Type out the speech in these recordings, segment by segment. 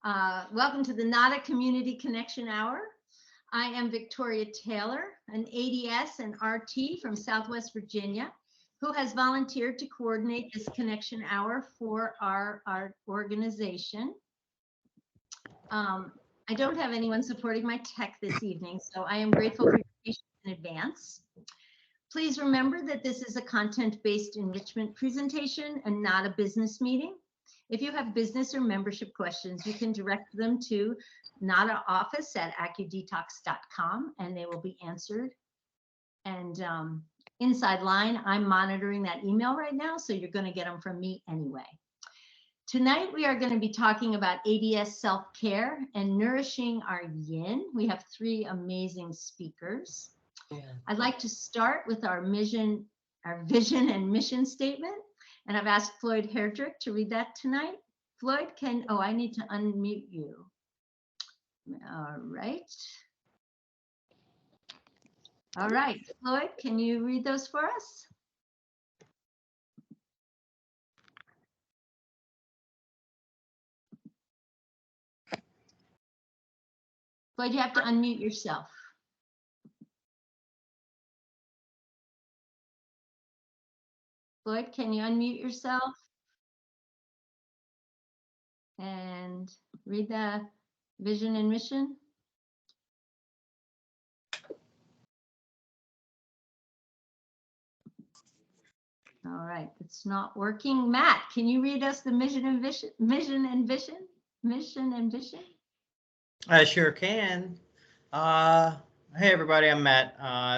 Welcome to the NADA Community Connection Hour. I am Victoria Taylor, an ADS and RT from Southwest Virginia, who has volunteered to coordinate this Connection Hour for our organization. I don't have anyone supporting my tech this evening, so I am grateful for your patience in advance. Please remember that this is a content-based enrichment presentation and not a business meeting. If you have business or membership questions, you can direct them to NADA office at acudetox.com and they will be answered. And inside line, I'm monitoring that email right now, so you're going to get them from me anyway. Tonight, we are going to be talking about ADS self-care and nourishing our yin. We have three amazing speakers. I'd like to start with our vision and mission statement. And I've asked Floyd Herdrick to read that tonight. Floyd, I need to unmute you. All right. All right, Floyd, can you read those for us? Floyd, you have to unmute yourself. Floyd, can you unmute yourself and read the vision and mission? All right, it's not working. Matt, can you read us the mission and vision? I sure can. Hey everybody, I'm Matt.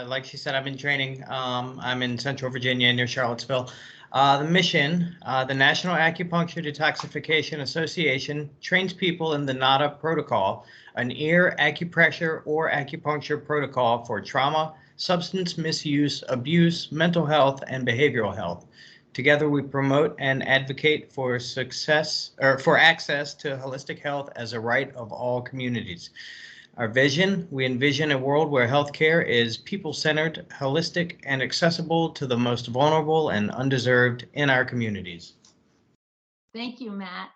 Like she said, I've been training. I'm in Central Virginia near Charlottesville. The mission, the National Acupuncture Detoxification Association trains people in the NADA protocol, an ear acupressure or acupuncture protocol for trauma, substance misuse, abuse, mental health, and behavioral health. Together, we promote and advocate for access to holistic health as a right of all communities. Our vision, we envision a world where healthcare is people-centered, holistic, and accessible to the most vulnerable and undeserved in our communities. Thank you, Matt.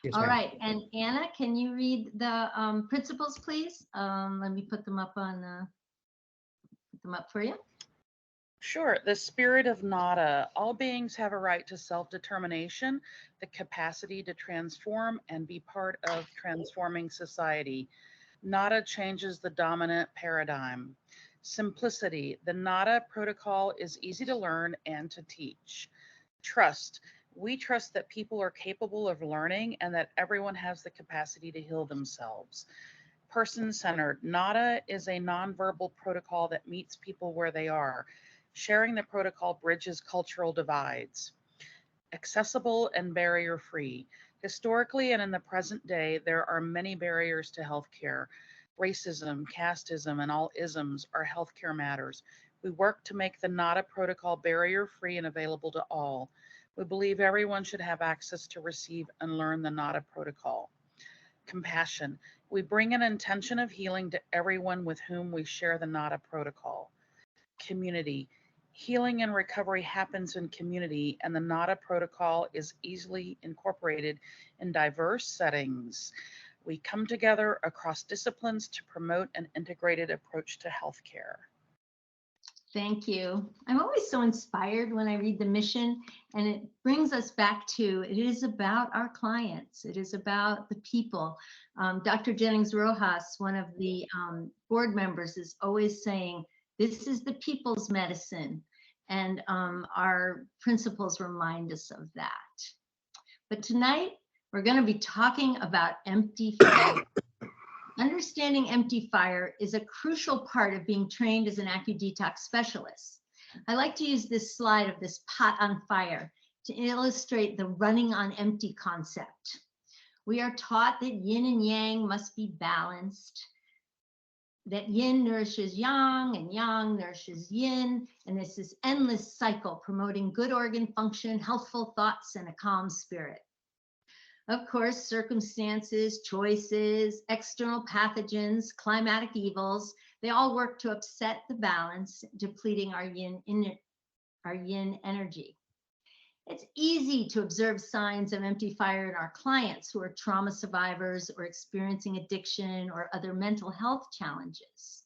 Yes, all right, and Anna, can you read the principles, please? Let me put them up for you. Sure. The spirit of NADA. All beings have a right to self-determination, the capacity to transform and be part of transforming society. NADA changes the dominant paradigm. Simplicity. The NADA protocol is easy to learn and to teach. Trust. We trust that people are capable of learning and that everyone has the capacity to heal themselves. Person-centered. NADA is a nonverbal protocol that meets people where they are. Sharing the protocol bridges cultural divides. Accessible and barrier-free. Historically and in the present day, there are many barriers to healthcare. Racism, casteism, and all isms are healthcare matters. We work to make the NADA protocol barrier-free and available to all. We believe everyone should have access to receive and learn the NADA protocol. Compassion. We bring an intention of healing to everyone with whom we share the NADA protocol. Community. Healing and recovery happens in community, and the NADA protocol is easily incorporated in diverse settings. We come together across disciplines to promote an integrated approach to healthcare. Thank you. I'm always so inspired when I read the mission, and it brings us back to, it is about our clients. It is about the people. Dr. Jennings Rojas, one of the board members, is always saying, this is the people's medicine. And our principles remind us of that. But tonight, we're going to be talking about empty fire. Understanding empty fire is a crucial part of being trained as an AcuDetox specialist. I like to use this slide of this pot on fire to illustrate the running on empty concept. We are taught that yin and yang must be balanced, that yin nourishes yang and yang nourishes yin, and this is endless cycle promoting good organ function, healthful thoughts, and a calm spirit. Of course, circumstances, choices, external pathogens, climatic evils, they all work to upset the balance, depleting our yin energy. It's easy to observe signs of empty fire in our clients who are trauma survivors or experiencing addiction or other mental health challenges.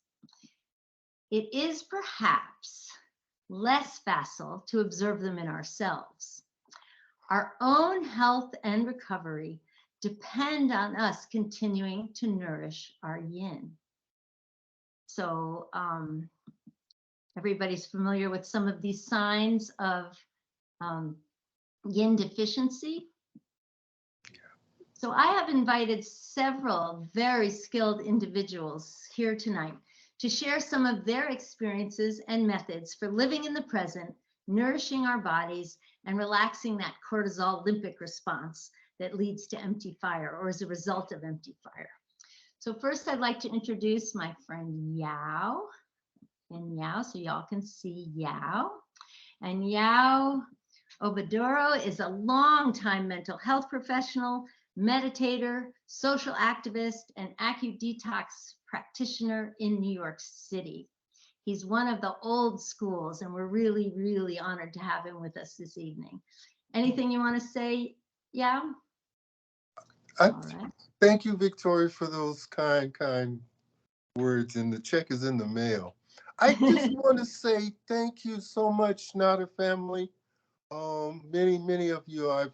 It is perhaps less facile to observe them in ourselves. Our own health and recovery depend on us continuing to nourish our yin. So everybody's familiar with some of these signs of yin deficiency. So I have invited several very skilled individuals here tonight to share some of their experiences and methods for living in the present, nourishing our bodies, and relaxing that cortisol limbic response that leads to empty fire or as a result of empty fire. So first I'd like to introduce my friend Yao, so y'all can see Yao. And Yao-Obiora is a longtime mental health professional, meditator, social activist, and acu-detox practitioner in New York City. He's one of the old schools, and we're really, really honored to have him with us this evening. Anything you want to say, Yao? All right. Thank you, Victoria, for those kind words, and the check is in the mail. I just want to say thank you so much, Nada family. Many of you I've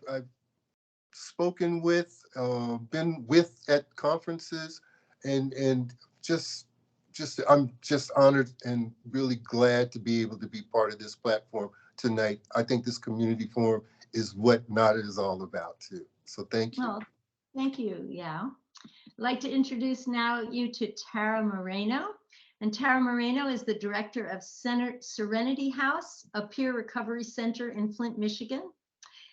spoken with, been with at conferences, and just I'm just honored and really glad to be able to be part of this platform tonight. I think this community forum is what Nada is all about too. So thank you. Well, thank you, Yao. I'd like to introduce now you to Tara Moreno. And Tara Moreno is the director of Serenity House, a peer recovery center in Flint, Michigan.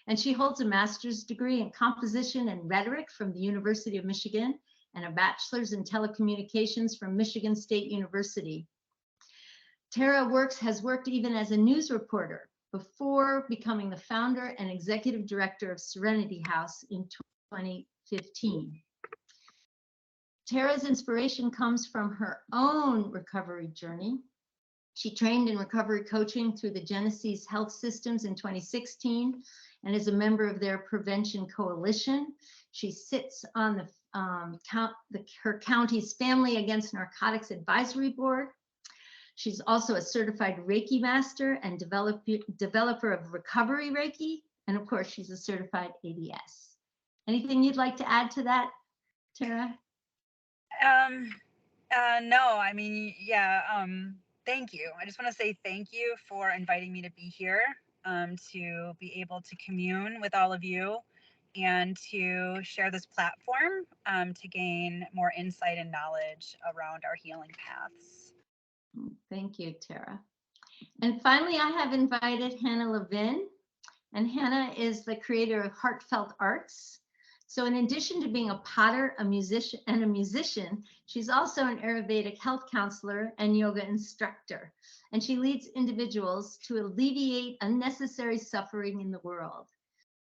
And she holds a master's degree in composition and rhetoric from the University of Michigan and a bachelor's in telecommunications from Michigan State University. Tara has worked even as a news reporter before becoming the founder and executive director of Serenity House in 2015. Tara's inspiration comes from her own recovery journey. She trained in recovery coaching through the Genesis Health Systems in 2016 and is a member of their Prevention Coalition. She sits on her county's Family Against Narcotics Advisory Board. She's also a certified Reiki master and developer of recovery Reiki. And of course, she's a certified ADS. Anything you'd like to add to that, Tara? No, I mean, yeah, thank you. I just want to say thank you for inviting me to be here, to be able to commune with all of you and to share this platform, to gain more insight and knowledge around our healing paths. Thank you, Tara. And finally, I have invited Hannah Levin, and Hannah is the creator of Heartfelt Arts. So in addition to being a potter, a musician, she's also an Ayurvedic health counselor and yoga instructor. And she leads individuals to alleviate unnecessary suffering in the world.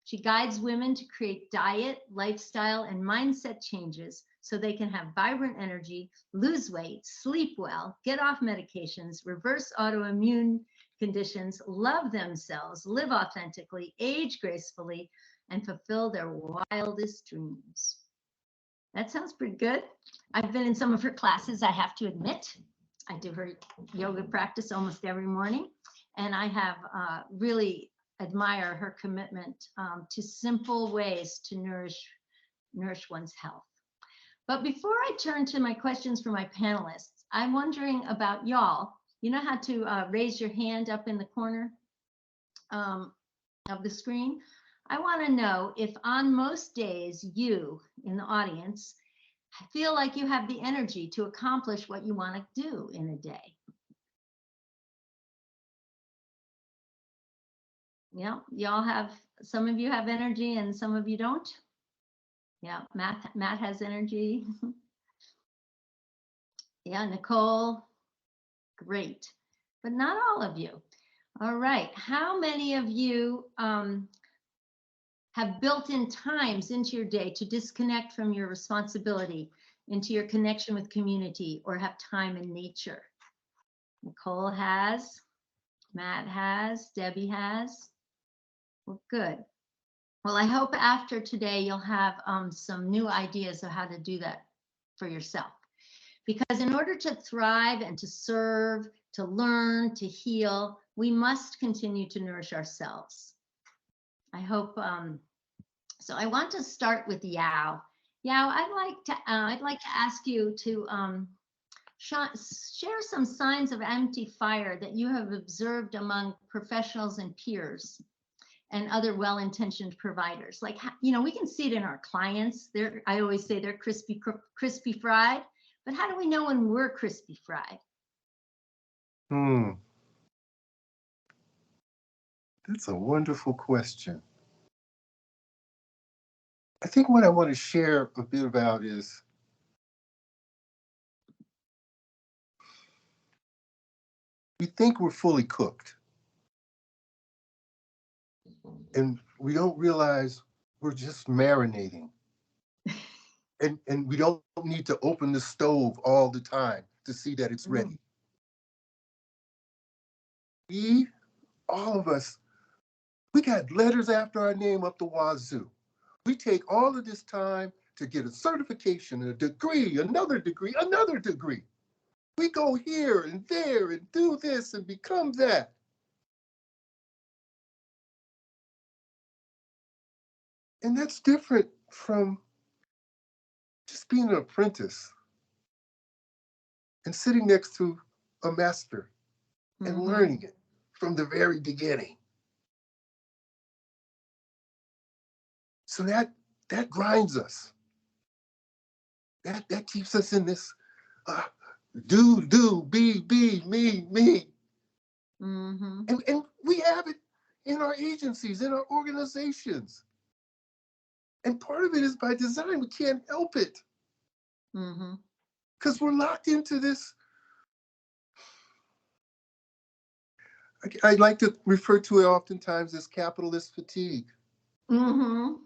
She guides women to create diet, lifestyle, and mindset changes so they can have vibrant energy, lose weight, sleep well, get off medications, reverse autoimmune conditions, love themselves, live authentically, age gracefully, and fulfill their wildest dreams. That sounds pretty good. I've been in some of her classes, I have to admit. I do her yoga practice almost every morning, and I have really admire her commitment to simple ways to nourish one's health. But before I turn to my questions for my panelists, I'm wondering about y'all. You know how to raise your hand up in the corner of the screen? I want to know if on most days you in the audience feel like you have the energy to accomplish what you want to do in a day. Yeah, y'all have, some of you have energy and some of you don't. Yeah, Matt has energy. Yeah, Nicole, great, but not all of you. All right, how many of you have built-in times into your day to disconnect from your responsibility, into your connection with community, or have time in nature? Nicole has, Matt has, Debbie has. Well, good. Well, I hope after today you'll have some new ideas of how to do that for yourself. Because in order to thrive and to serve, to learn, to heal, we must continue to nourish ourselves. I hope. So I want to start with Yao. Yao, I'd like to ask you to share some signs of empty fire that you have observed among professionals and peers and other well-intentioned providers. Like, you know, we can see it in our clients. I always say they're crispy fried, but how do we know when we're crispy fried? That's a wonderful question. I think what I want to share a bit about is we think we're fully cooked. And we don't realize we're just marinating. And we don't need to open the stove all the time to see that it's ready. All of us, we got letters after our name up the wazoo. We take all of this time to get a certification, a degree, another degree, another degree. We go here and there and do this and become that. And that's different from just being an apprentice and sitting next to a master and learning it from the very beginning. So that grinds us. That keeps us in this do, be, me. And we have it in our agencies, in our organizations. And part of it is by design. We can't help it. Because we're locked into this. I like to refer to it oftentimes as capitalist fatigue. And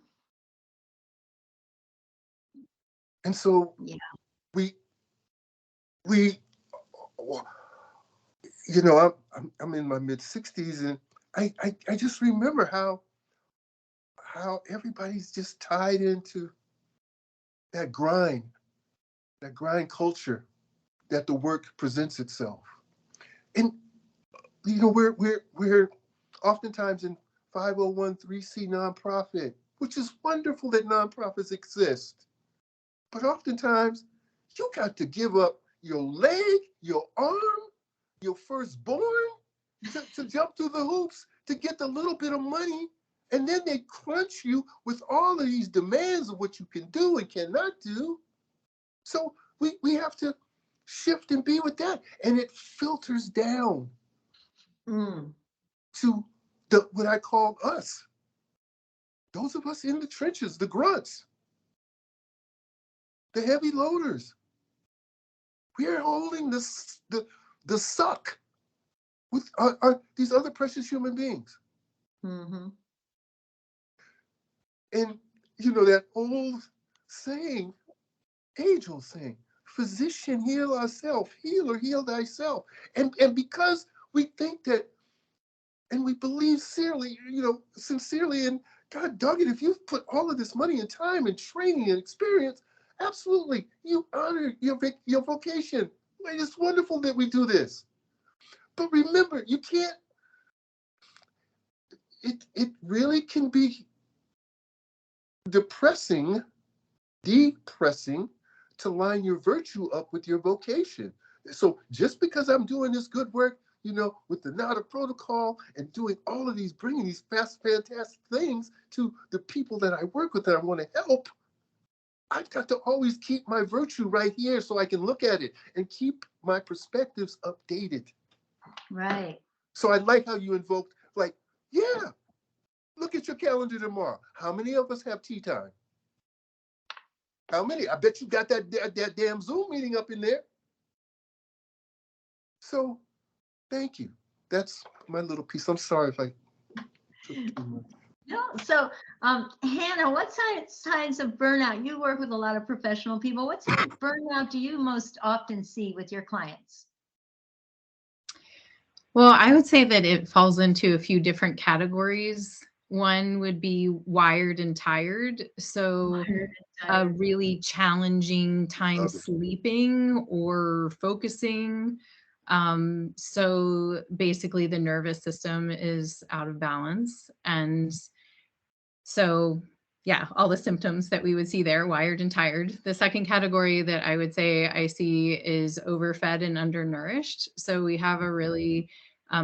so we you know, I'm in my mid-60s, and I just remember how everybody's just tied into that grind culture that the work presents itself. And you know, we're oftentimes in 501(c)(3) nonprofit, which is wonderful that nonprofits exist. But oftentimes you got to give up your leg, your arm, your firstborn to jump through the hoops to get the little bit of money. And then they crunch you with all of these demands of what you can do and cannot do. So we have to shift and be with that. And it filters down to what I call us. Those of us in the trenches, the grunts, the heavy loaders. We are holding the suck with these other precious human beings. And you know that old saying, age-old saying, physician, heal ourselves, healer, heal thyself. And because we think that, and we believe sincerely, and God dug it, if you've put all of this money and time and training and experience, absolutely, you honor your vocation. It's wonderful that we do this. But remember, you can't, it really can be depressing to line your virtue up with your vocation. So just because I'm doing this good work, you know, with the NADA protocol and doing all of these, bringing these fantastic things to the people that I work with that I want to help, I've got to always keep my virtue right here so I can look at it and keep my perspectives updated. Right. So I like how you invoked, like, yeah, look at your calendar tomorrow. How many of us have tea time? How many? I bet you got that damn Zoom meeting up in there. So thank you. That's my little piece. I'm sorry if I took too much. No, so Hannah, what signs of burnout? You work with a lot of professional people. What signs of burnout do you most often see with your clients? Well, I would say that it falls into a few different categories. One would be wired and tired. So Wired and a tired. really challenging time Love it. sleeping or focusing. So basically the nervous system is out of balance. And so yeah, all the symptoms that we would see there, wired and tired. The second category that I would say I see is overfed and undernourished. So we have a really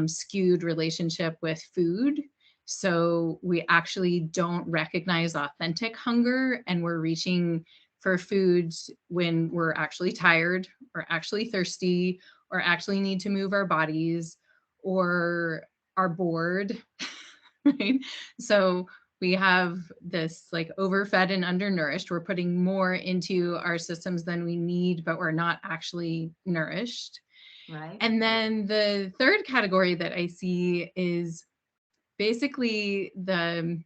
skewed relationship with food. So we actually don't recognize authentic hunger, and we're reaching for foods when we're actually tired or actually thirsty or actually need to move our bodies or are bored, right? So we have this like overfed and undernourished. We're putting more into our systems than we need, but we're not actually nourished. Right. And then the third category that I see is basically the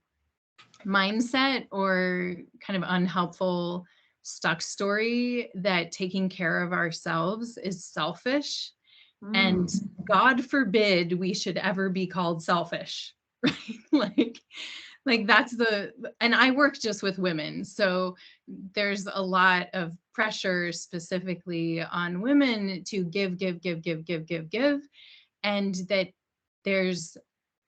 mindset or kind of unhelpful stuck story that taking care of ourselves is selfish. And God forbid we should ever be called selfish, right? Like that's and I work just with women. So there's a lot of pressure specifically on women to give. And that there's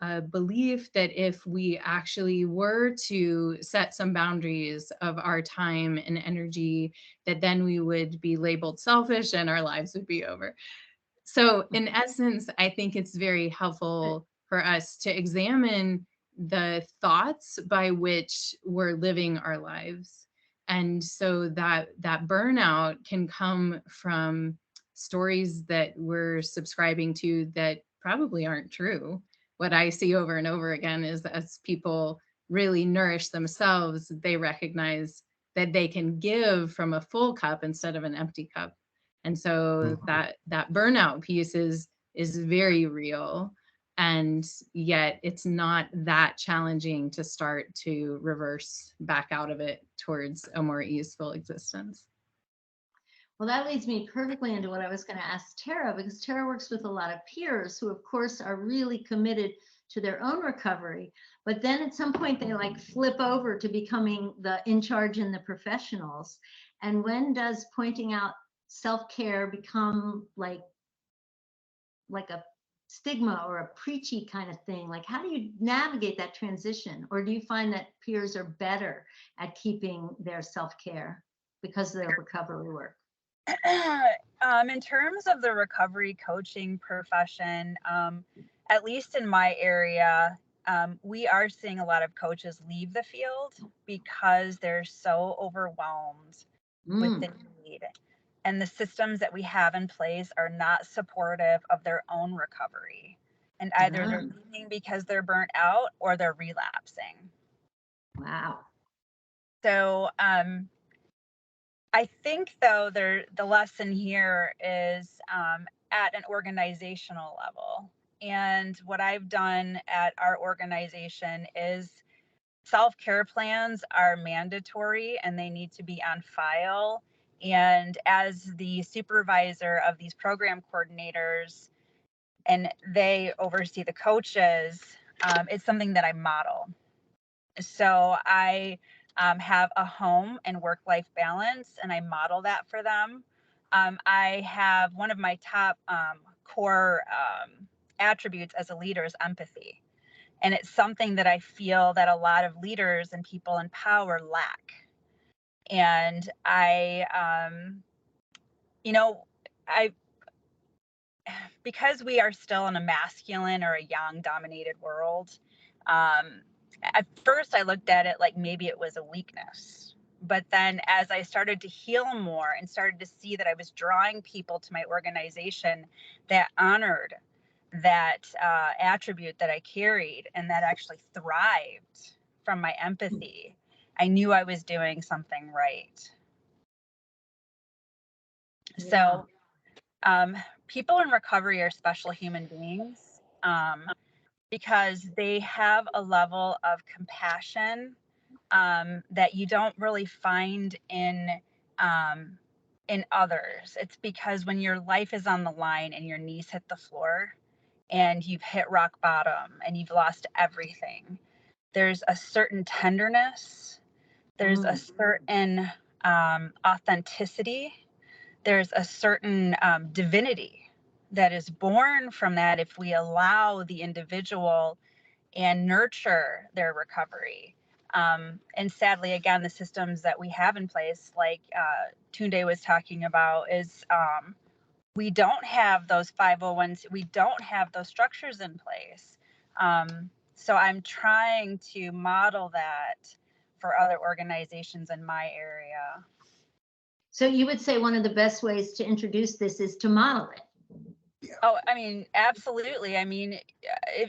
a belief that if we actually were to set some boundaries of our time and energy, that then we would be labeled selfish and our lives would be over. So in essence, I think it's very helpful for us to examine the thoughts by which we're living our lives. And so that burnout can come from stories that we're subscribing to that probably aren't true. What I see over and over again is as people really nourish themselves, they recognize that they can give from a full cup instead of an empty cup. And so that burnout piece is very real, and yet it's not that challenging to start to reverse back out of it towards a more easeful existence. Well, that leads me perfectly into what I was going to ask Tara, because Tara works with a lot of peers who, of course, are really committed to their own recovery. But then at some point, they like flip over to becoming the in charge and the professionals. And when does pointing out self-care become like a stigma or a preachy kind of thing? Like, how do you navigate that transition? Or do you find that peers are better at keeping their self-care because of their recovery work? In terms of the recovery coaching profession, at least in my area, we are seeing a lot of coaches leave the field because they're so overwhelmed with the need. And the systems that we have in place are not supportive of their own recovery. And either they're leaving because they're burnt out or they're relapsing. Wow. So I think, though, the lesson here is at an organizational level. And what I've done at our organization is self-care plans are mandatory and they need to be on file. And as the supervisor of these program coordinators, and they oversee the coaches, it's something that I model. So I have a home and work-life balance, and I model that for them. I have one of my top core attributes as a leader is empathy. And it's something that I feel that a lot of leaders and people in power lack. And because we are still in a masculine or a yang dominated world, at first I looked at it like maybe it was a weakness. But then as I started to heal more and started to see that I was drawing people to my organization that honored that attribute that I carried and that actually thrived from my empathy, I knew I was doing something right. Yeah. So people in recovery are special human beings because they have a level of compassion that you don't really find in others. It's because when your life is on the line and your knees hit the floor and you've hit rock bottom and you've lost everything, there's a certain tenderness, there's a certain authenticity, there's a certain divinity that is born from that if we allow the individual and nurture their recovery. And sadly, again, the systems that we have in place, like Tunde was talking about, is we don't have those 501s, we don't have those structures in place. So I'm trying to model that for other organizations in my area. So you would say one of the best ways to introduce this is to model it. Oh, I mean, absolutely. I mean,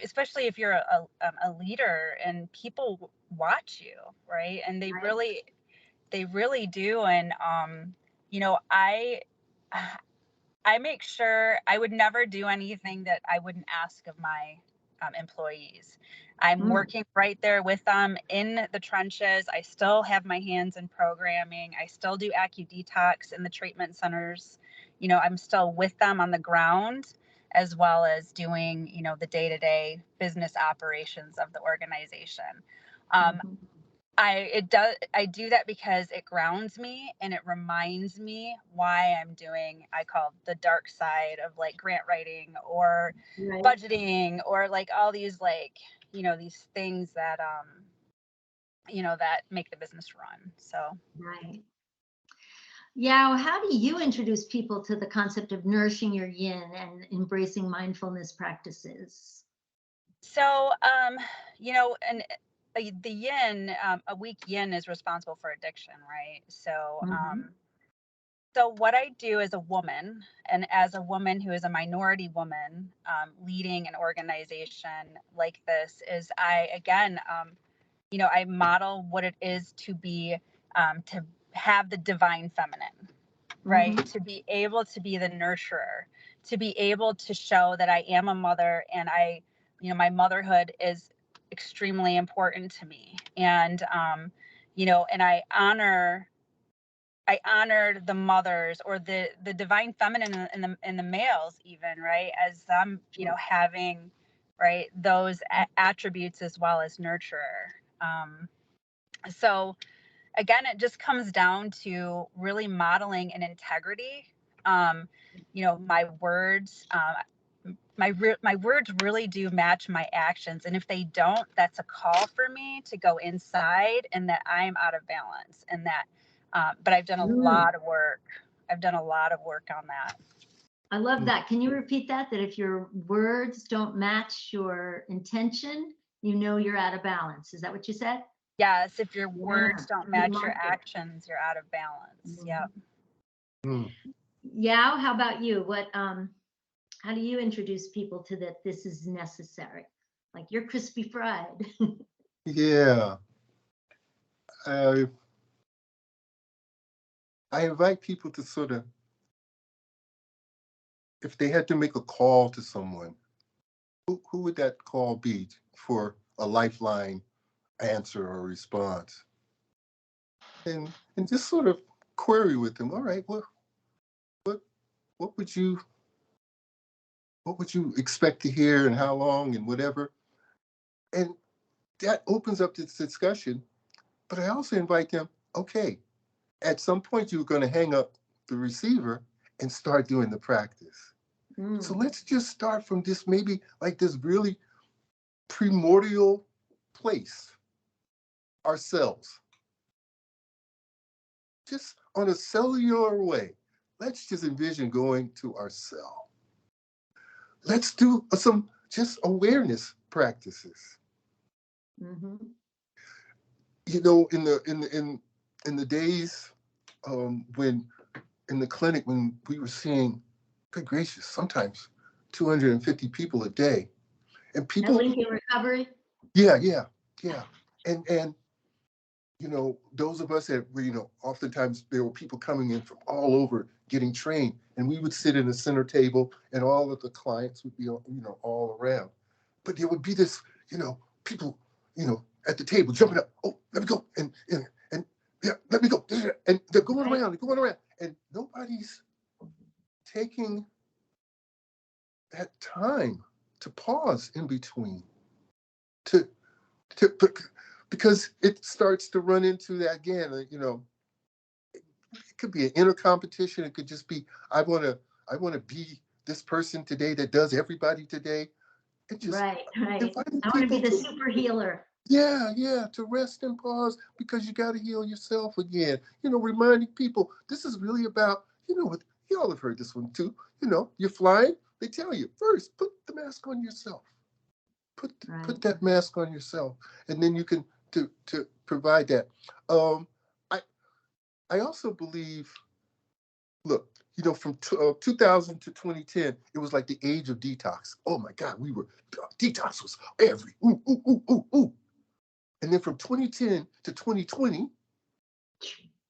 especially if you're a leader and people watch you, right? And they really do. And, you know, I make sure I would never do anything that I wouldn't ask of my employees. I'm working right there with them in the trenches. I still have my hands in programming. I still do AccuDetox in the treatment centers. You know, I'm still with them on the ground, as well as doing, you know, the day-to-day business operations of the organization. I do that because it grounds me and it reminds me why I'm doing, I call the dark side of like grant writing or budgeting or like all these like, you know, these things that you know, that make the business run. So Yao, how do you introduce people to the concept of nourishing your yin and embracing mindfulness practices? So you know, and the yin, a weak yin is responsible for addiction, right? So so what I do as a woman, and as a woman who is a minority woman leading an organization like this, is I, again, you know, I model what it is to be, to have the divine feminine, right? To be able to be the nurturer, to be able to show that I am a mother and I, you know, my motherhood is extremely important to me. And, you know, and I honor the mothers or the divine feminine in the males, even, right, as them, you know, having, right, those attributes as well as nurturer. So again, it just comes down to really modeling an integrity. You know, my words, my words really do match my actions, and if they don't, that's a call for me to go inside and that I'm out of balance, and that but I've done a lot of work. I've done a lot of work on that. I love that. Can you repeat that? That if your words don't match your intention, you know you're out of balance. Is that what you said? Yes, if your words don't match your actions, you're out of balance. Yeah. Yao, how about you? What how do you introduce people to that this is necessary? Like you're crispy fried. Yeah. I invite people to sort of, if they had to make a call to someone, who would that call be for a lifeline answer or response? And just sort of query with them. All right, what would you expect to hear and how long and whatever? And that opens up this discussion. But I also invite them, okay, at some point you're going to hang up the receiver and start doing the practice. So let's just start from this, maybe like this really primordial place, ourselves. Just on a cellular way, let's just envision going to our cell. Let's do some just awareness practices. You know, in the days when in the clinic, when we were seeing, good gracious, sometimes 250 people a day, and people. Lincoln recovery. Yeah. And you know, those of us that were, you know, oftentimes there were people coming in from all over getting trained, and we would sit in the center table, and all of the clients would be, you know, all around. But there would be this, you know, people, you know, at the table jumping up. Oh, let me go, and yeah, let me go, and they're going around, and nobody's taking that time to pause in between, to because it starts to run into that again. You know, it could be an inner competition. It could just be, I want to be this person today that does everybody today. And just Right. inviting I want to be people the super healer. yeah, to rest and pause because you got to heal yourself again. You know, reminding people this is really about, you know, you all have heard this one too. You know, you're flying, they tell you first, put the mask on yourself. Put that mask on yourself, and then you can to provide that. I I also believe, look, you know, from 2000 to 2010, it was like the age of detox. Oh my God, detox was every ooh ooh ooh ooh ooh. And then from 2010 to 2020,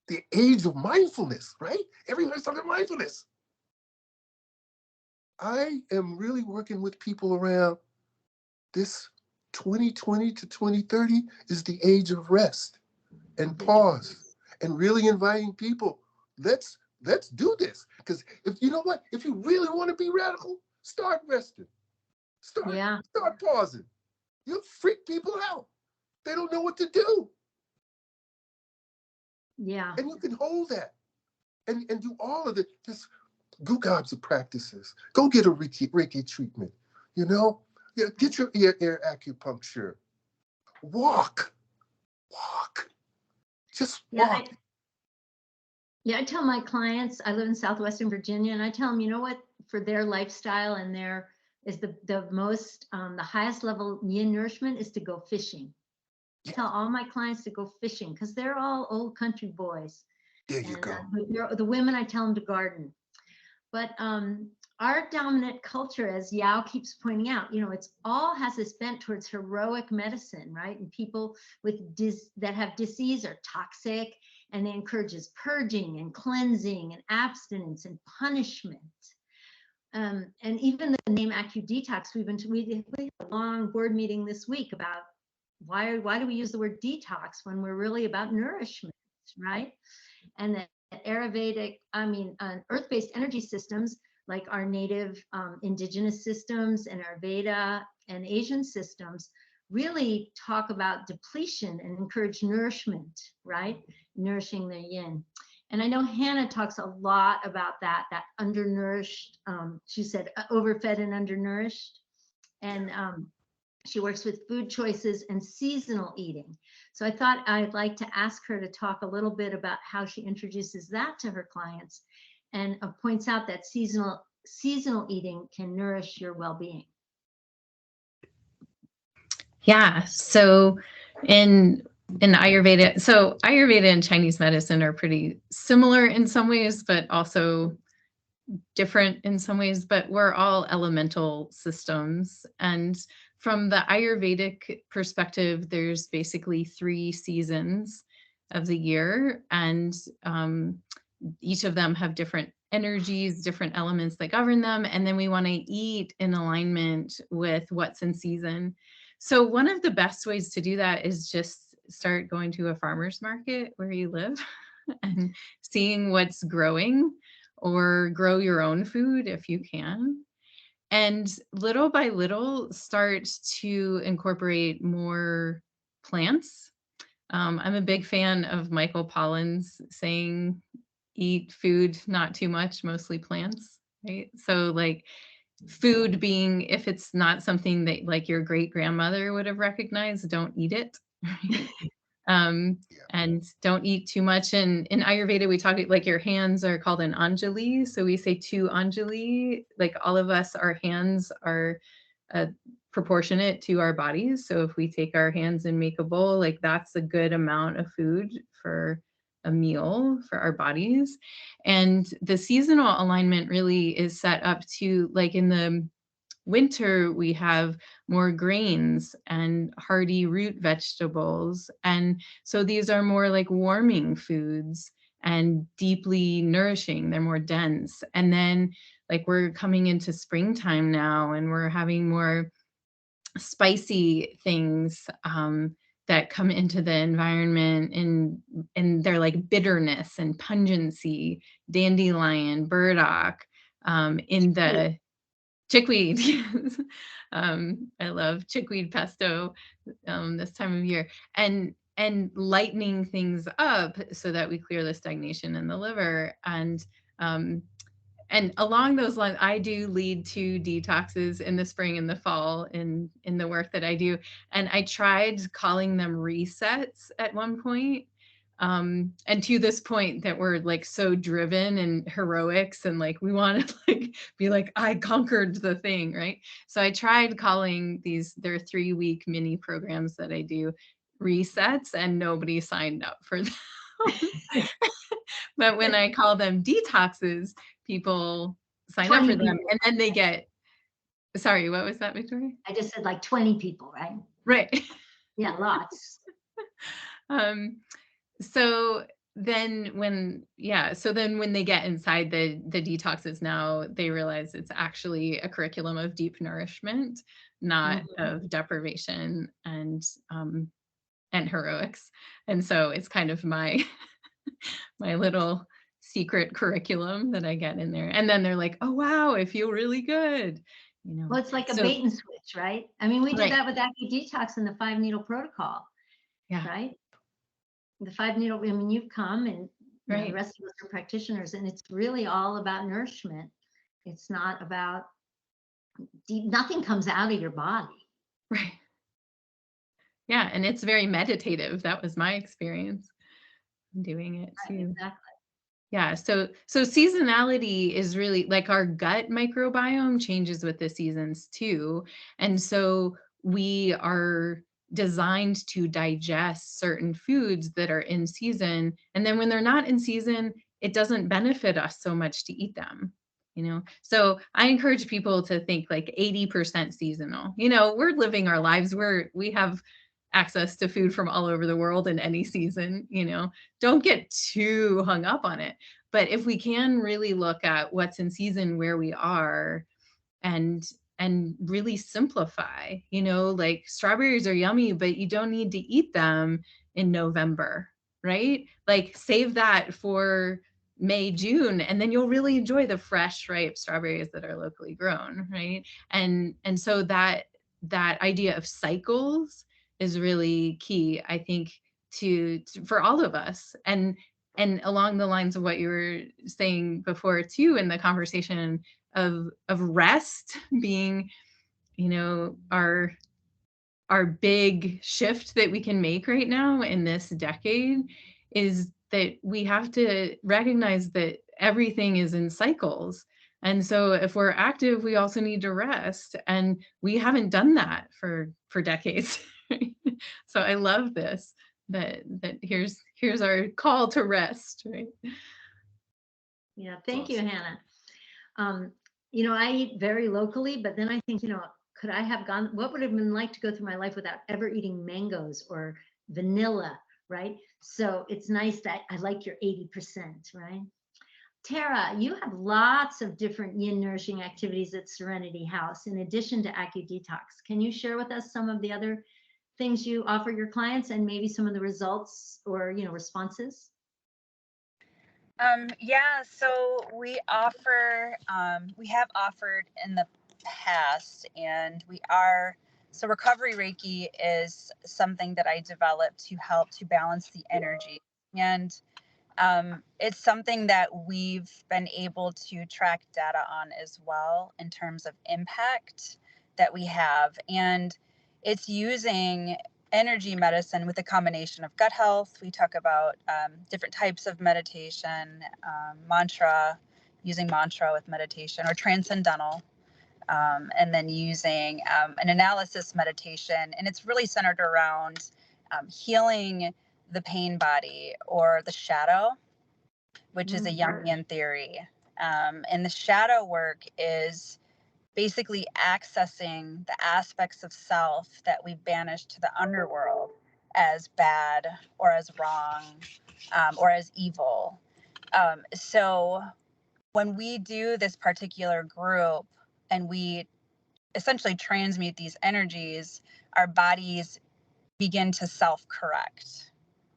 the age of mindfulness, right? Everybody's talking mindfulness. I am really working with people around this 2020 to 2030 is the age of rest and pause and really inviting people. Let's do this. Because if you know what, if you really want to be radical, start resting. Start pausing. You'll freak people out. They don't know what to do. Yeah. And you can hold that and do all of this gobs of practices. Go get a Reiki treatment. You know, yeah, get your ear acupuncture. Walk. Just walk. I tell my clients, I live in Southwestern Virginia, and I tell them, you know what, for their lifestyle and their is the most, the highest level yin nourishment is to go fishing. I tell all my clients to go fishing because they're all old country boys. There you go. The women, I tell them to garden. But our dominant culture, as Yao keeps pointing out, you know, it's all has this bent towards heroic medicine, right? And people with that have disease are toxic, and they encourages purging and cleansing and abstinence and punishment. And even the name AcuDetox, we had a long board meeting this week about why do we use the word detox when we're really about nourishment, right? And that Ayurvedic, earth-based energy systems like our native indigenous systems and our Veda and Asian systems really talk about depletion and encourage nourishment, right? Nourishing the yin. And I know Hannah talks a lot about that undernourished, she said overfed and undernourished. And she works with food choices and seasonal eating. So I thought I'd like to ask her to talk a little bit about how she introduces that to her clients and points out that seasonal eating can nourish your well-being. Yeah, so in Ayurveda, so Ayurveda and Chinese medicine are pretty similar in some ways, but also different in some ways, but we're all elemental systems. And from the Ayurvedic perspective, there's basically 3 seasons of the year, and each of them have different energies, different elements that govern them. And then we want to eat in alignment with what's in season. So one of the best ways to do that is just start going to a farmer's market where you live and seeing what's growing, or grow your own food if you can. And little by little, start to incorporate more plants. I'm a big fan of Michael Pollan's saying, eat food, not too much, mostly plants, right? So like food being, if it's not something that like your great grandmother would have recognized, don't eat it. And don't eat too much. And in Ayurveda, we talk like your hands are called an Anjali. So we say 2 Anjali, like all of us, our hands are proportionate to our bodies. So if we take our hands and make a bowl, like that's a good amount of food for a meal for our bodies. And the seasonal alignment really is set up to, like in the winter, we have more grains and hearty root vegetables. And so these are more like warming foods and deeply nourishing. They're more dense. And then like we're coming into springtime now, and we're having more spicy things that come into the environment, and they're like bitterness and pungency, dandelion, burdock, in the Chickweed. I love chickweed pesto this time of year, and lightening things up so that we clear the stagnation in the liver. And along those lines, I do lead 2 detoxes in the spring and the fall in the work that I do. And I tried calling them resets at one point. And to this point that we're like so driven and heroics and like we want to like be like, I conquered the thing, right? So I tried calling their 3-week mini programs that I do resets, and nobody signed up for them. But when I call them detoxes, people sign up 20 for them, people. and then they get, sorry, what was that, Victoria? I just said like 20 people, right? Right. Yeah, lots. So then when they get inside the detoxes, now they realize it's actually a curriculum of deep nourishment, not of deprivation and heroics. And so it's kind of my my little secret curriculum that I get in there. And then they're like, oh wow, I feel really good. Well, it's like a So- bait and switch, right? I mean, we did Right. that with AccuDetox and the 5-needle protocol, Yeah. right? The 5-needle, I mean, you've come and you know, the Right. rest of us are practitioners, and it's really all about nourishment. It's not about nothing comes out of your body. Right. Yeah. And it's very meditative. That was my experience doing it too. Exactly. Yeah. So seasonality is really like our gut microbiome changes with the seasons too. And so we are designed to digest certain foods that are in season. And then when they're not in season, it doesn't benefit us so much to eat them. So I encourage people to think like 80% seasonal. We're living our lives where we have access to food from all over the world in any season. Don't get too hung up on it. But if we can really look at what's in season where we are and really simplify, like strawberries are yummy, but you don't need to eat them in November, right? Like save that for May, June, and then you'll really enjoy the fresh, ripe strawberries that are locally grown, right? And so that idea of cycles is really key, I think, for all of us. And along the lines of what you were saying before too, in the conversation of rest being, our big shift that we can make right now in this decade, is that we have to recognize that everything is in cycles. And so if we're active, we also need to rest. And we haven't done that for decades. So I love this, that here's our call to rest, right? Yeah, thank you, Hannah. I eat very locally, but then I think, could I have gone, what would it have been like to go through my life without ever eating mangoes or vanilla, right? So it's nice that I like your 80%, right? Tara, you have lots of different yin nourishing activities at Serenity House in addition to AccuDetox. Can you share with us some of the other things you offer your clients and maybe some of the results or responses? Yeah, so we have offered in the past, and so Recovery Reiki is something that I developed to help to balance the energy. And it's something that we've been able to track data on as well in terms of impact that we have. And it's using energy medicine with a combination of gut health. We talk about different types of meditation, using mantra with meditation, or transcendental, and then using an analysis meditation. And it's really centered around healing the pain body, or the shadow, which is a Jungian theory. And the shadow work is basically accessing the aspects of self that we banished to the underworld as bad, or as wrong, or as evil. So when we do this particular group and we essentially transmute these energies, our bodies begin to self-correct,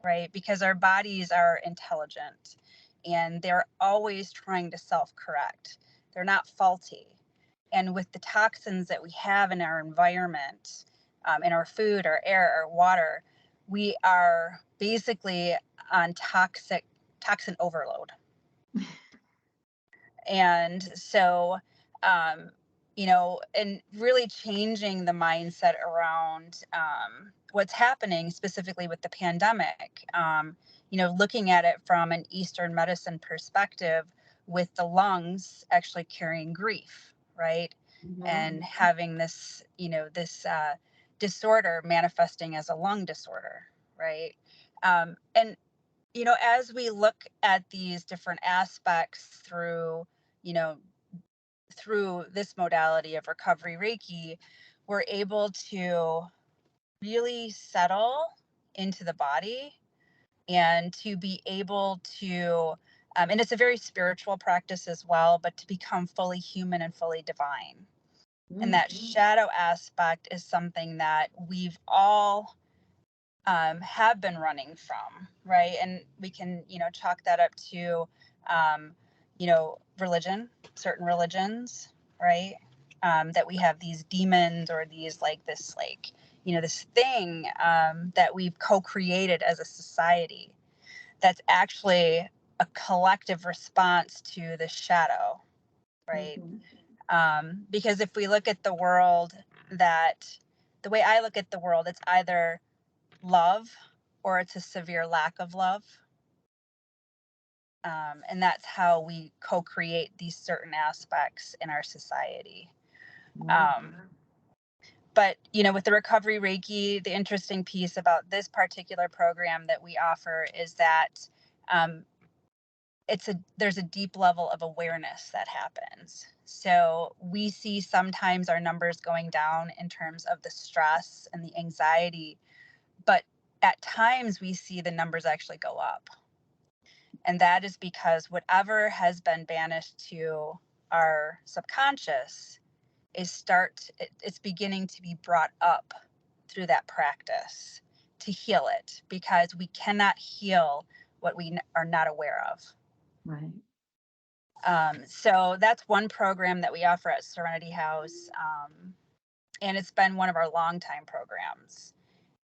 right? Because our bodies are intelligent and they're always trying to self-correct. They're not faulty. And with the toxins that we have in our environment, in our food, our air, our water, we are basically on toxin overload. And so, and really changing the mindset around what's happening specifically with the pandemic, looking at it from an Eastern medicine perspective, with the lungs actually carrying grief, right? Mm-hmm. And having this, disorder manifesting as a lung disorder, right? And as we look at these different aspects through this modality of recovery Reiki, we're able to really settle into the body and to be able to, and it's a very spiritual practice as well, but to become fully human and fully divine. Mm-hmm. And that shadow aspect is something that we've all have been running from, right? And we can, chalk that up to, religion, certain religions, right? That we have these demons or these this thing that we've co-created as a society that's actually a collective response to the shadow, right? Mm-hmm. Because if we look at the world, the way I look at the world, it's either love or it's a severe lack of love. And that's how we co-create these certain aspects in our society. But, with the recovery Reiki, the interesting piece about this particular program that we offer is that there's a deep level of awareness that happens. So we see sometimes our numbers going down in terms of the stress and the anxiety, but at times we see the numbers actually go up. And that is because whatever has been banished to our subconscious it's beginning to be brought up through that practice to heal it, because we cannot heal what we are not aware of. Right. So that's one program that we offer at Serenity House. And it's been one of our longtime programs.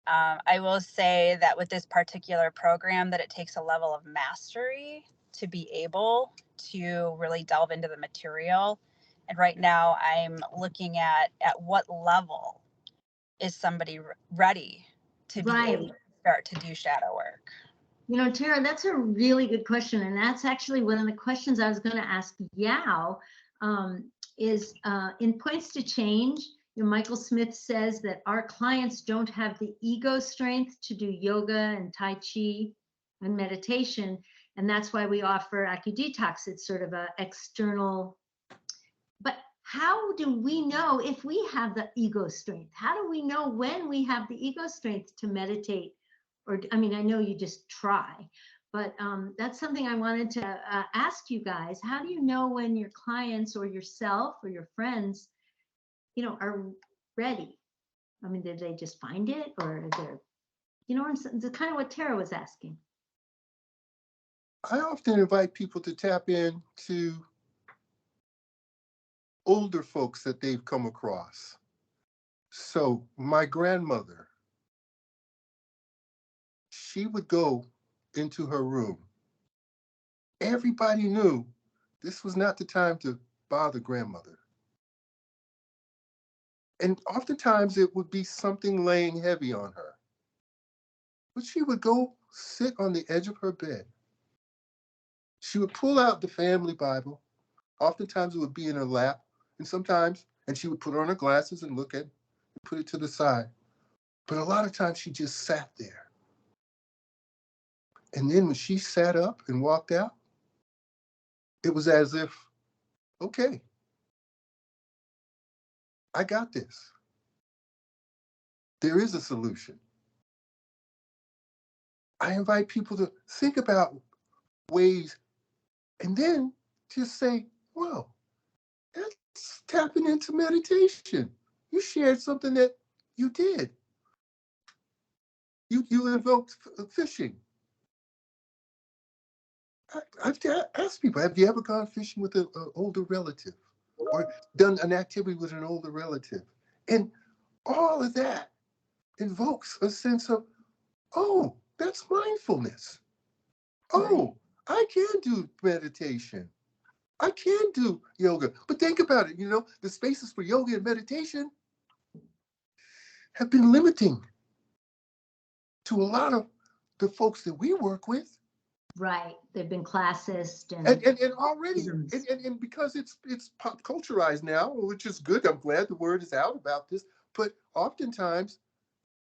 I will say that with this particular program, that it takes a level of mastery to be able to really delve into the material. And right now I'm looking at what level is somebody ready to be able to start to do shadow work. Tara, that's a really good question. And that's actually one of the questions I was going to ask Yao, is in Points to Change. Michael Smith says that our clients don't have the ego strength to do yoga and Tai Chi and meditation. And that's why we offer AccuDetox. It's sort of an external. But how do we know if we have the ego strength? How do we know when we have the ego strength to meditate? Or, I know you just try, but that's something I wanted to ask you guys. How do you know when your clients or yourself or your friends are ready? Did they just find it, or is there, it's kind of what Tara was asking. I often invite people to tap into older folks that they've come across. So my grandmother, she would go into her room. Everybody knew this was not the time to bother grandmother. And oftentimes it would be something laying heavy on her. But she would go sit on the edge of her bed. She would pull out the family Bible. Oftentimes it would be in her lap, and she would put on her glasses and look at it and put it to the side. But a lot of times she just sat there. And then when she sat up and walked out, it was as if, okay, I got this. There is a solution. I invite people to think about ways and then just say, well, that's tapping into meditation. You shared something that you did. You invoked fishing. I've asked people, have you ever gone fishing with an older relative? or done an activity with an older relative. And all of that invokes a sense of, oh, that's mindfulness. Oh, I can do meditation. I can do yoga. But think about it, the spaces for yoga and meditation have been limiting to a lot of the folks that we work with. Right. They've been classist And already, and because it's pop culturized now, which is good. I'm glad the word is out about this. But oftentimes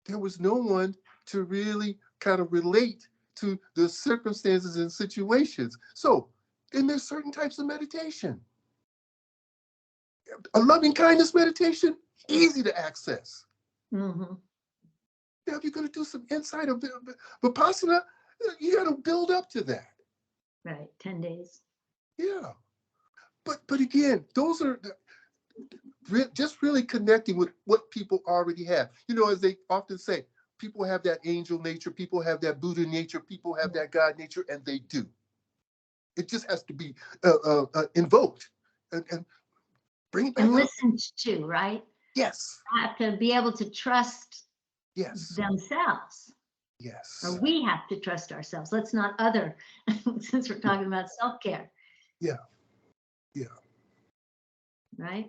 there was no one to really kind of relate to the circumstances and situations. So, and there's certain types of meditation. A loving kindness meditation, easy to access. Mm-hmm. Now, if you're going to do some insight of Vipassana, you got to build up to that. Right. 10 days. Yeah. But again, those are just really connecting with what people already have. As they often say, people have that angel nature, people have that Buddha nature, people have that God nature, and they do. It just has to be invoked and bring it back And up. listened to, right? Yes. Have to be able to trust themselves. Yes. Or we have to trust ourselves. Let's not other, since we're talking about self-care. Yeah. Right?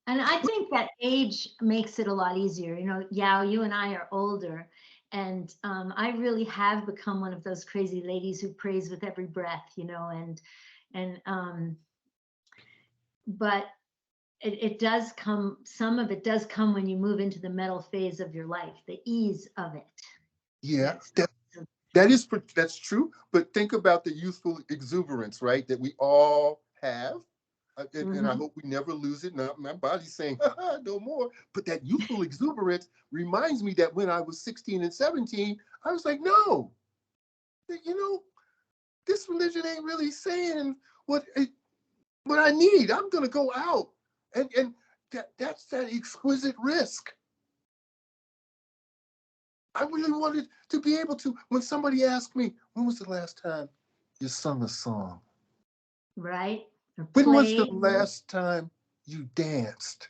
And I think that age makes it a lot easier. Yao, you and I are older, and I really have become one of those crazy ladies who prays with every breath, but it does come, some of it does come when you move into the metal phase of your life, the ease of it. Yeah, that's true. But think about the youthful exuberance, right? That we all have. And I hope we never lose it. Now, my body's saying, no more. But that youthful exuberance reminds me that when I was 16 and 17, I was like, no, this religion ain't really saying what I need. I'm going to go out. And that's that exquisite risk. I really wanted to be able to, when somebody asked me, when was the last time you sung a song? Right. When was the last time you danced?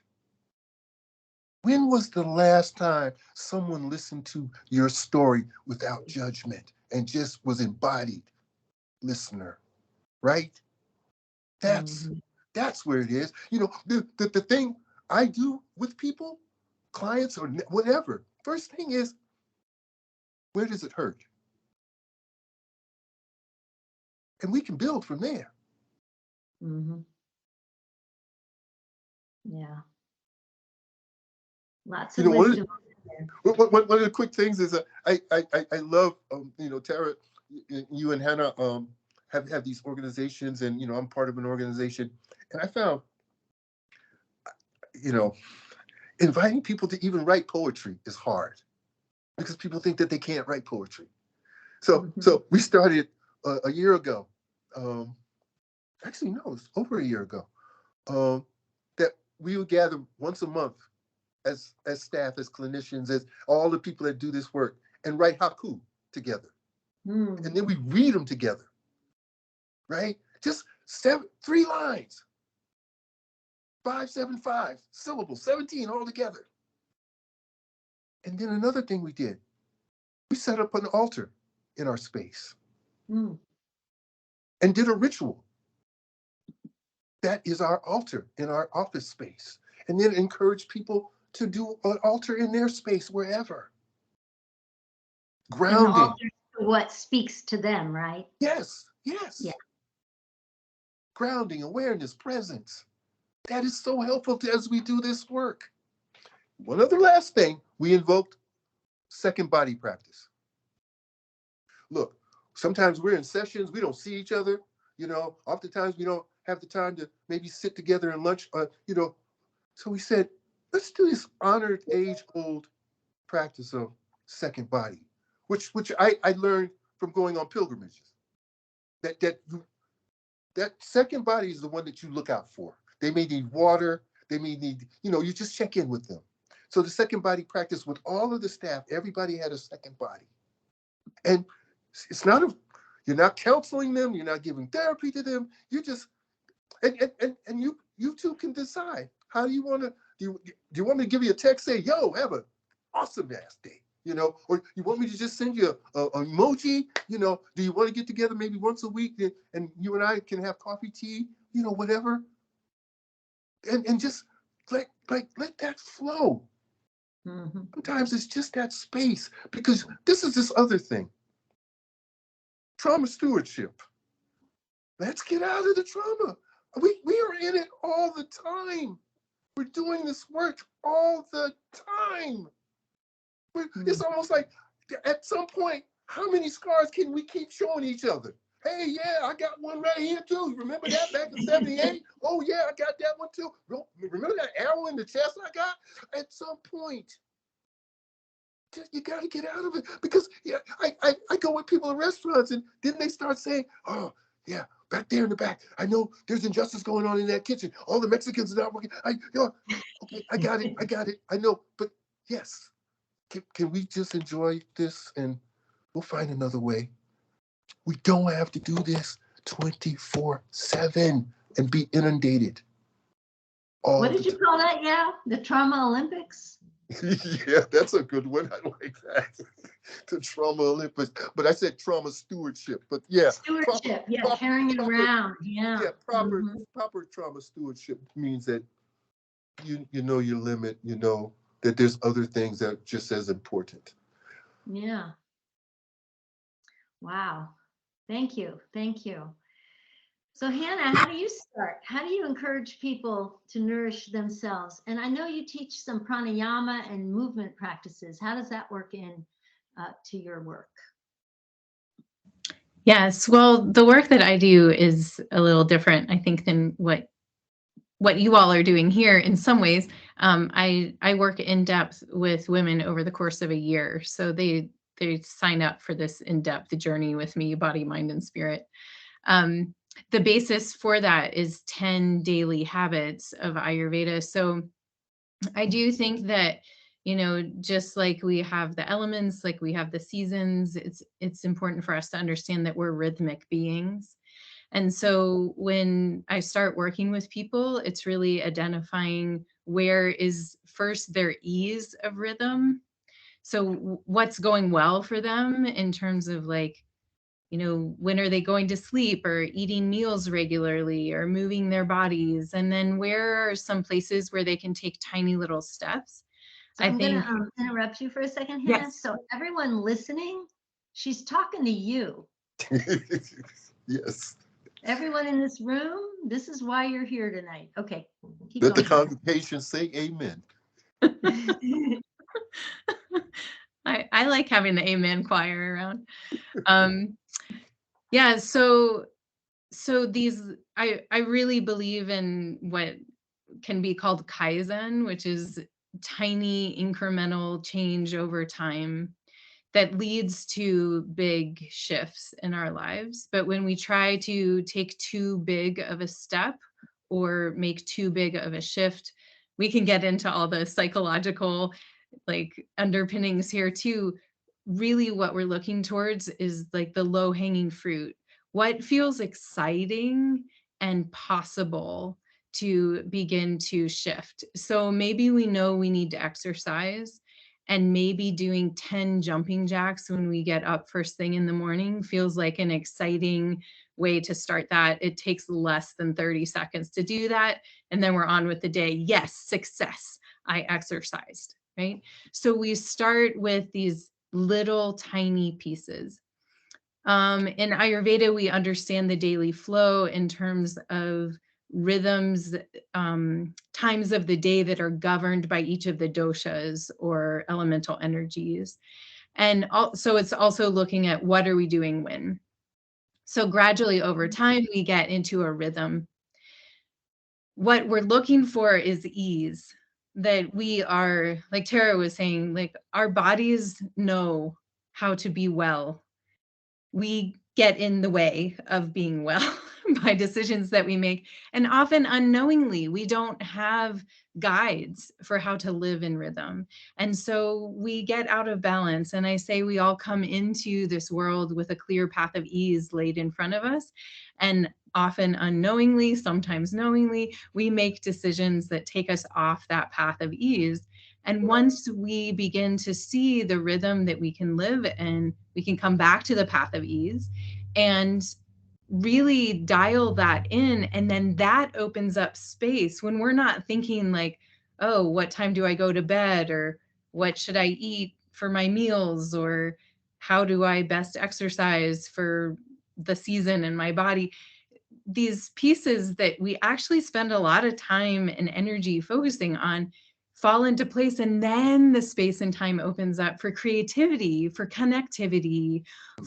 When was the last time someone listened to your story without judgment and just was embodied listener, right? That's where it is. The thing I do with people, clients or whatever, first thing is, where does it hurt? And we can build from there. Yeah. Lots of wisdom. One of the quick things is I love Tara, you and Hannah have these organizations, and I'm part of an organization, and I found inviting people to even write poetry is hard because people think that they can't write poetry. So we started a year ago. Actually, no, it's over a year ago. That we would gather once a month as staff, as clinicians, as all the people that do this work, and write haiku together. And then we read them together, right? Just 3 lines, 5, 7, 5 syllables, 17 all together. And then another thing we did, we set up an altar in our space and did a ritual. That is our altar in our office space. And then encourage people to do an altar in their space wherever. Grounding. And the altar is what speaks to them, right? Yes. Yeah. Grounding, awareness, presence. That is so helpful as we do this work. One other last thing, we invoked second body practice. Look, sometimes we're in sessions, we don't see each other. Oftentimes we don't have the time to maybe sit together and lunch. So we said, let's do this honored age-old practice of second body, which I learned from going on pilgrimages. That second body is the one that you look out for. They may need water. They may need, you just check in with them. So the second body practice with all of the staff, everybody had a second body. And it's not you're not counseling them. You're not giving therapy to them. You're just And you two can decide. How do you want to, do you want me to give you a text, say, yo, have an awesome ass day, or you want me to just send you a emoji, do you want to get together maybe once a week and you and I can have coffee, tea, whatever. And just let that flow. Mhm. Sometimes it's just that space, because this is this other thing. Trauma stewardship. Let's get out of the trauma. We are in it all the time. We're doing this work all the time. It's almost like at some point, how many scars can we keep showing each other? Hey, yeah, I got one right here too. Remember that back in 78? Oh yeah, I got that one too. Remember that arrow in the chest I got? At some point, you got to get out of it, because I go with people in restaurants, and then they start saying, oh yeah, back there in the back, I know there's injustice going on in that kitchen. All the Mexicans are not working. Okay, I got it. I know, but yes, can we just enjoy this, and we'll find another way. We don't have to do this 24/7 and be inundated all What the did you time. call that? Yeah, the Trauma Olympics. Yeah, that's a good one. I like that. The Trauma Olympics. But I said trauma stewardship. But yeah, Stewardship. Yeah, carrying it around. Yeah. Mhm. proper trauma stewardship means that you know your limit, that there's other things that are just as important. Yeah. Wow. Thank you. Thank you. So Hannah, how do you start? How do you encourage people to nourish themselves? And I know you teach some pranayama and movement practices. How does that work in to your work? Yes, well, the work that I do is a little different, I think, than what you all are doing here in some ways. I work in depth with women over the course of a year, so they sign up for this in-depth journey with me, body, mind, and spirit. The basis for that is 10 daily habits of Ayurveda. So I do think that, just like we have the elements, like we have the seasons, it's important for us to understand that we're rhythmic beings. And so when I start working with people, it's really identifying where is first their ease of rhythm. So what's going well for them in terms of like, when are they going to sleep or eating meals regularly or moving their bodies? And then where are some places where they can take tiny little steps? So I'm going to interrupt you for a second, Hannah. Yes. So everyone listening, she's talking to you. Yes. Everyone in this room, this is why you're here tonight. Okay, keep Let the going. congregation say amen. I like having the amen choir around. Yeah, so these I really believe in what can be called Kaizen, which is tiny incremental change over time that leads to big shifts in our lives. But when we try to take too big of a step or make too big of a shift, we can get into all the psychological like underpinnings here too. Really what we're looking towards is like the low hanging fruit. What feels exciting and possible to begin to shift. So maybe we know we need to exercise, and maybe doing 10 jumping jacks when we get up first thing in the morning feels like an exciting way to start that. It takes less than 30 seconds to do that. And then we're on with the day. Yes, success. I exercised, right? So we start with these little tiny pieces. In Ayurveda, we understand the daily flow in terms of rhythms, times of the day that are governed by each of the doshas or elemental energies. And so it's also looking at what are we doing when. So gradually over time, we get into a rhythm. What we're looking for is ease, that we are, like Tara was saying, like our bodies know how to be well. We get in the way of being well by decisions that we make. And often unknowingly, we don't have guides for how to live in rhythm. And so we get out of balance. And I say we all come into this world with a clear path of ease laid in front of us. And often unknowingly, sometimes knowingly, we make decisions that take us off that path of ease. And once we begin to see the rhythm that we can live in, we can come back to the path of ease and really dial that in. And then that opens up space when we're not thinking like, oh, what time do I go to bed? Or what should I eat for my meals? Or how do I best exercise for the season in my body? These pieces that we actually spend a lot of time and energy focusing on fall into place, and then the space and time opens up for creativity, for connectivity,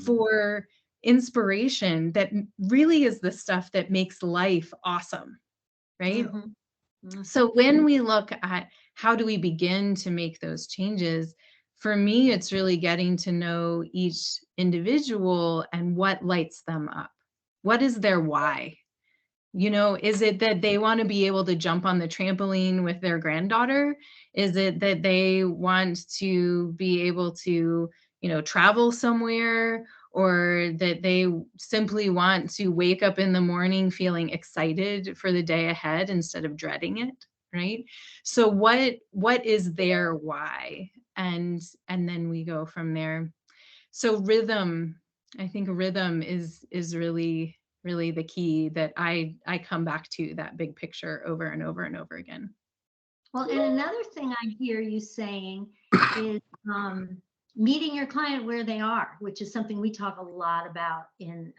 for inspiration that really is the stuff that makes life awesome, right? So when we look at how do we begin to make those changes, for me, it's really getting to know each individual and what lights them up. What is their why? You know, is it that they want to be able to jump on the trampoline with their granddaughter? Is it that they want to be able to, you know, travel somewhere, or that they simply want to wake up in the morning feeling excited for the day ahead instead of dreading it, right? So what is their why? And then we go from there. So rhythm, I think rhythm is really the key that I come back to, that big picture over and over and over again. Well, and another thing I hear you saying is meeting your client where they are, which is something we talk a lot about in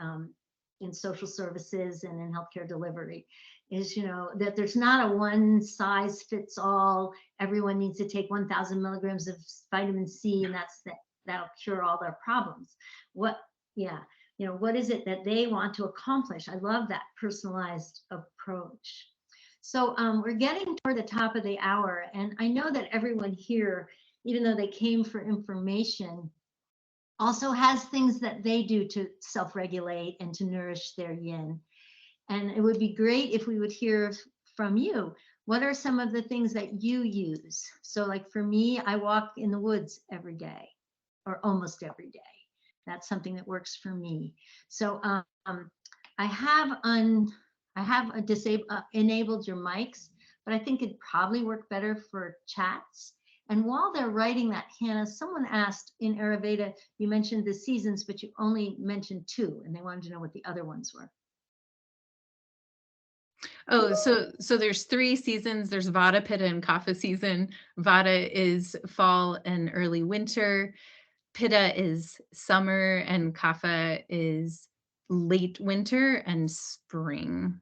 social services and in healthcare delivery, is, you know, that there's not a one size fits all. Everyone needs to take 1,000 milligrams of vitamin C, and that'll cure all their problems. You know, what is it that they want to accomplish? I love that personalized approach. So we're getting toward the top of the hour, and I know that everyone here, even though they came for information, also has things that they do to self-regulate and to nourish their yin. And it would be great if we would hear from you. What are some of the things that you use? So like for me, I walk in the woods every day, or almost every day. That's something that works for me. So I have enabled your mics, but I think it'd probably work better for chats. And while they're writing that, Hannah, someone asked in Ayurveda, you mentioned the seasons, but you only mentioned 2, and they wanted to know what the other ones were. Oh, so there's 3 seasons. There's Vata, Pitta, and Kapha season. Vata is fall and early winter. Pitta is summer, and Kapha is late winter and spring.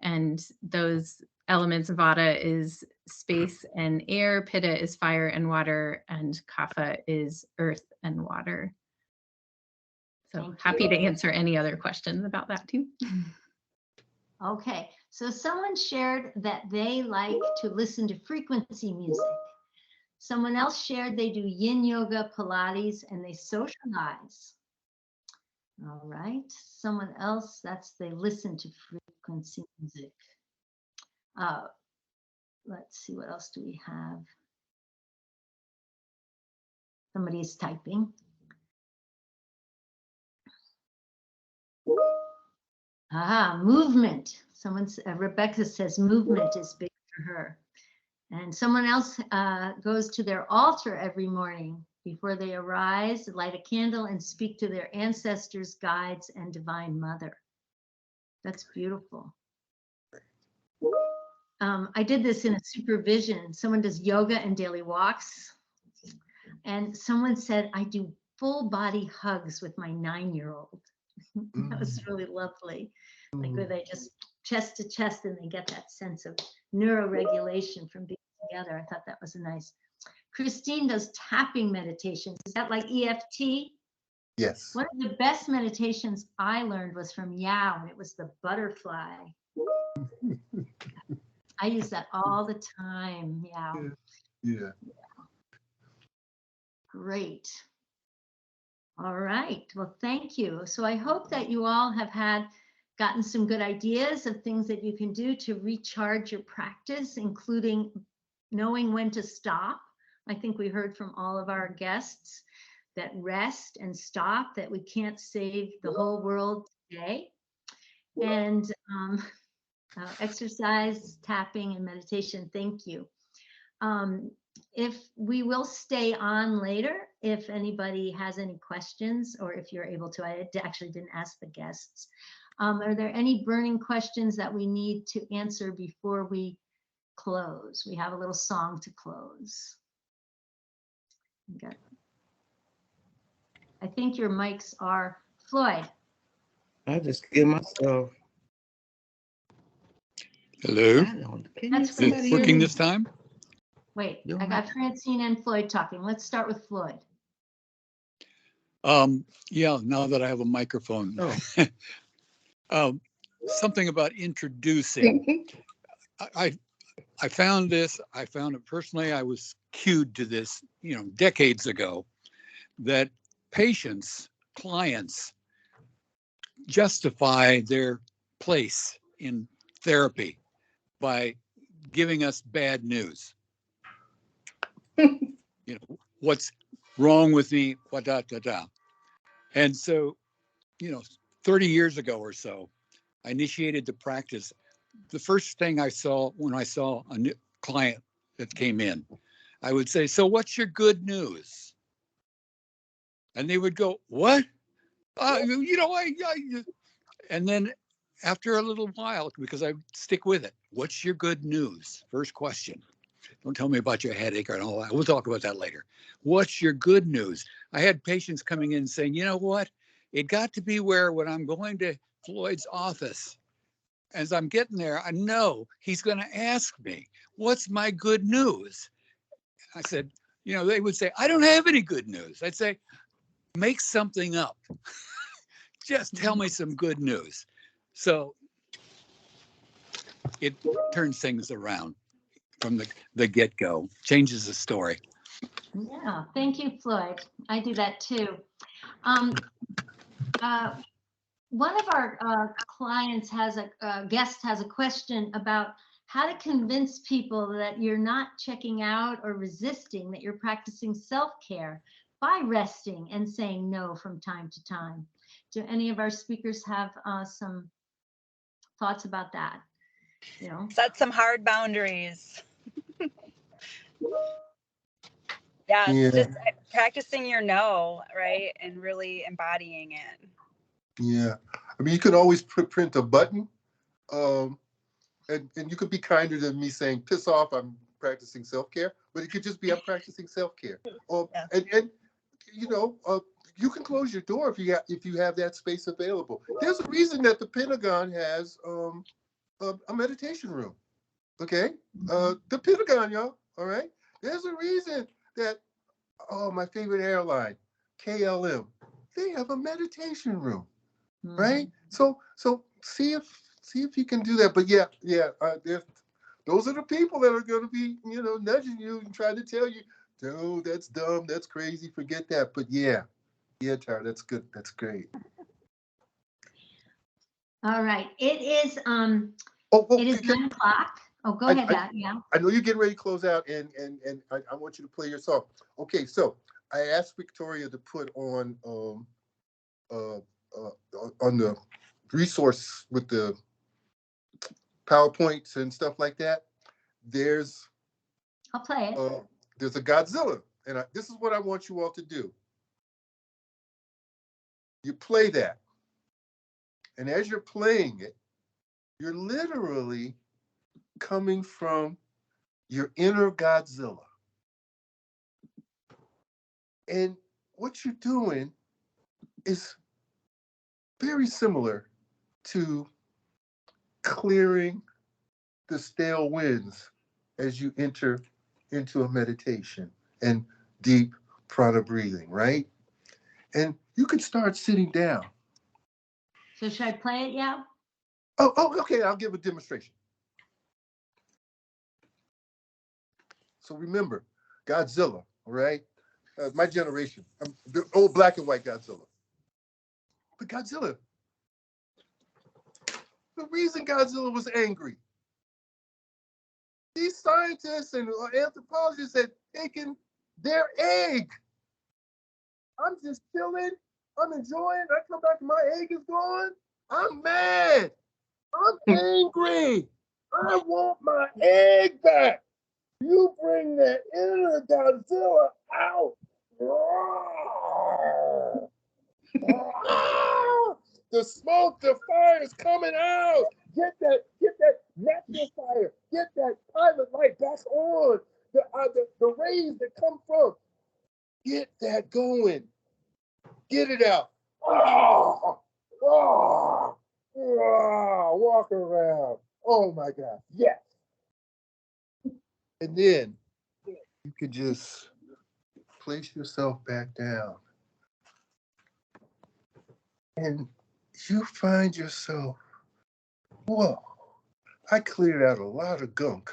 And those elements, Vata is space and air, Pitta is fire and water, and Kapha is earth and water. So happy to answer any other questions about that too. Okay, so someone shared that they like to listen to frequency music. Someone else shared they do yin yoga, Pilates, and they socialize. All right, someone else, they listen to frequency music. Let's see, what else do we have? Somebody is typing. Movement. Rebecca says movement is big for her. And someone else goes to their altar every morning before they arise, light a candle, and speak to their ancestors, guides, and Divine Mother. That's beautiful. I did this in a supervision. Someone does yoga and daily walks. And someone said, I do full body hugs with my 9-year-old. That was really lovely. Like where they just chest to chest and they get that sense of neuroregulation from being together. I thought that was nice. Christine does tapping meditations. Is that like EFT? Yes. One of the best meditations I learned was from Yao, and it was the butterfly. I use that all the time. Yao. Yeah. Great. All right. Well, thank you. So I hope that you all have had gotten some good ideas of things that you can do to recharge your practice, including knowing when to stop. I think we heard from all of our guests that rest and stop, that we can't save the whole world today. And exercise, tapping, and meditation. Thank you. If we will stay on later, if anybody has any questions, or if you're able to, I actually didn't ask the guests. Are there any burning questions that we need to answer before we close? We have a little song to close. Okay. I think your mics are Floyd. I just give myself. Hello. That's Is it working this time? Wait, I got Francine and Floyd talking. Let's start with Floyd. Yeah, now that I have a microphone. Something about introducing. I found this, I found it personally, I was cued to this, decades ago, that patients, clients justify their place in therapy by giving us bad news. What's wrong with me, And so, 30 years ago or so, I initiated the practice. The first thing I saw when I saw a new client that came in, I would say, "So what's your good news?" And they would go, "What? And then after a little while, because I stick with it, "What's your good news?" First question. Don't tell me about your headache or all that. We'll talk about that later. What's your good news? I had patients coming in saying, "You know what? It got to be where when I'm going to Floyd's office, as I'm getting there, I know he's going to ask me, what's my good news?" I said, they would say, "I don't have any good news." I'd say, "Make something up." Just tell me some good news. So it turns things around from the get-go, changes the story. Yeah, thank you, Floyd. I do that too. One of our clients guest has a question about how to convince people that you're not checking out or resisting, that you're practicing self-care by resting and saying no from time to time. Do any of our speakers have some thoughts about that? Set some hard boundaries. Yeah, just practicing your no, right? And really embodying it. Yeah. I mean, you could always print a button, and you could be kinder than me saying, "Piss off, I'm practicing self-care," but it could just be, "I'm practicing self-care." And you can close your door if you have that space available. There's a reason that the Pentagon has a meditation room. Okay? The Pentagon, y'all, all right? There's a reason that, my favorite airline, KLM, they have a meditation room, right? So see if you can do that. But those are the people that are going to be, nudging you and trying to tell you, "No, that's dumb, that's crazy, forget that." But yeah, Tara, that's good, that's great. All right, it is it is 9 o'clock. Oh, go ahead, Matt. Yeah. I know you're getting ready to close out, and I want you to play your song. Okay, so I asked Victoria to put on the resource with the PowerPoints and stuff like that. I'll play it. There's a Godzilla, and this is what I want you all to do. You play that, and as you're playing it, you're literally coming from your inner Godzilla. And what you're doing is very similar to clearing the stale winds as you enter into a meditation and deep prana breathing, right? And you could start sitting down. So should I play it, yeah? Oh, okay, I'll give a demonstration. So remember, Godzilla, all right? My generation, the old black and white Godzilla. But Godzilla, the reason Godzilla was angry. These scientists and anthropologists had taken their egg. I'm just chilling. I'm enjoying. I come back and my egg is gone. I'm mad. I'm angry. I want my egg back. You bring that inner Godzilla out. The smoke, the fire is coming out. Get that natural fire. Get that pilot light back on. The rays that come from. Get that going. Get it out. Walk around. Oh my God. Yes. And then you could just place yourself back down. And you find yourself, whoa, I cleared out a lot of gunk.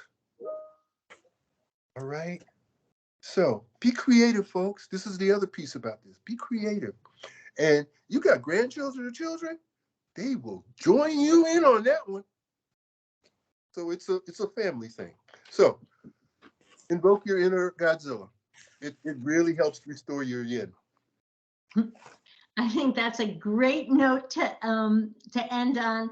All right? So be creative, folks. This is the other piece about this. Be creative. And you got grandchildren or children, they will join you in on that one. So it's a family thing. So invoke your inner Godzilla. It really helps restore your yin. I think that's a great note to end on.